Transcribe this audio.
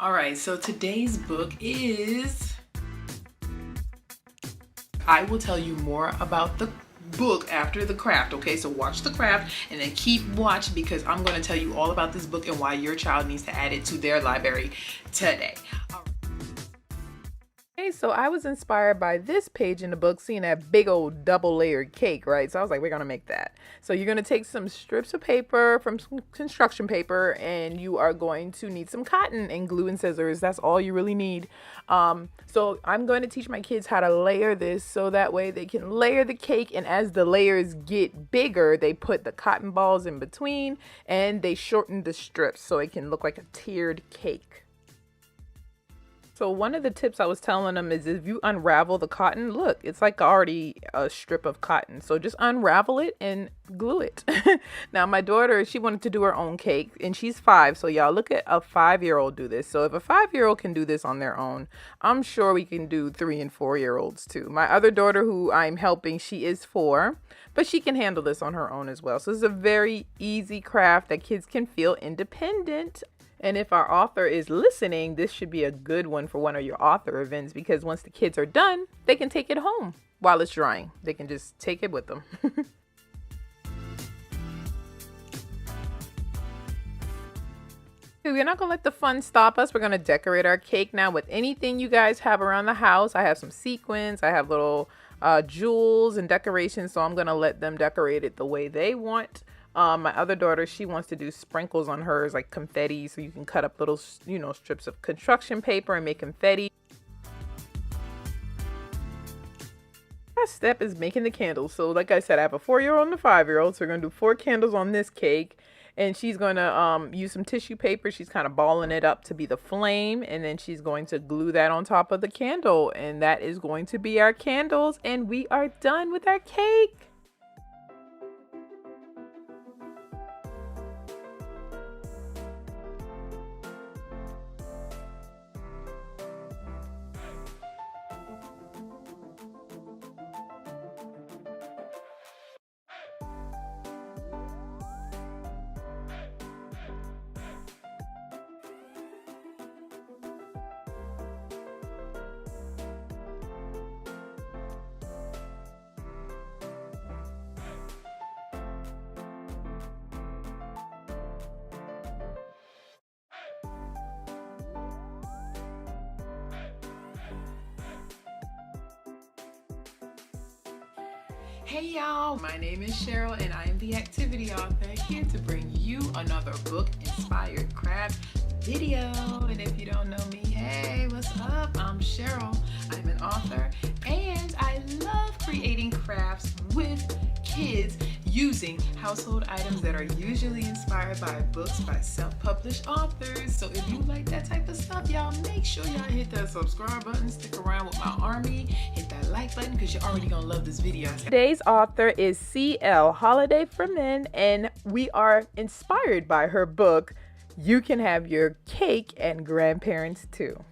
All right, so today's book is, I will tell you more about the book after the craft, okay? So watch the craft and then keep watching because I'm going to tell you all about this book and why your child needs to add it to their library today. Okay, so I was inspired by this page in the book, seeing that big old double layered cake, right? So I was like, we're going to make that. So you're going to take some strips of paper from some construction paper, and you are going to need some cotton and glue and scissors. That's all you really need. So I'm going to teach my kids how to layer this so that way they can layer the cake, and as the layers get bigger, they put the cotton balls in between and they shorten the strips so it can look like a tiered cake. So one of the tips I was telling them is if you unravel the cotton, look, it's like already a strip of cotton. So just unravel it and glue it. Now my daughter, she wanted to do her own cake and she's 5. So y'all look at a 5-year-old do this. So if a 5-year-old can do this on their own, I'm sure we can do 3 and 4-year-olds too. My other daughter who I'm helping, she is 4, but she can handle this on her own as well. So it's a very easy craft that kids can feel independent. And if our author is listening, this should be a good one for one of your author events because once the kids are done, they can take it home while it's drying. They can just take it with them. We're not going to let the fun stop us. We're going to decorate our cake now with anything you guys have around the house. I have some sequins. I have little jewels and decorations, so I'm going to let them decorate it the way they want. My other daughter, she wants to do sprinkles on hers, like confetti, so you can cut up little, strips of construction paper and make confetti. Last step is making the candles. So like I said, I have a 4-year-old and a 5-year-old, so we're going to do 4 candles on this cake. And she's going to use some tissue paper. She's kind of balling it up to be the flame. And then she's going to glue that on top of the candle. And that is going to be our candles. And we are done with our cake. Hey y'all, my name is Cheryl and I am the activity author here to bring you another book inspired craft video. And if you don't know me, hey, what's up? I'm Cheryl. I'm an author and I love creating crafts with kids using household items that are usually inspired by books by self-published authors. So if you like that type of stuff, y'all make sure y'all hit that subscribe button, stick around with my army, hit that like button because you're already gonna love this video. Today's author is CL Holliday-Firmin, and we are inspired by her book, You Can Have Your Cake and Grandparents Too.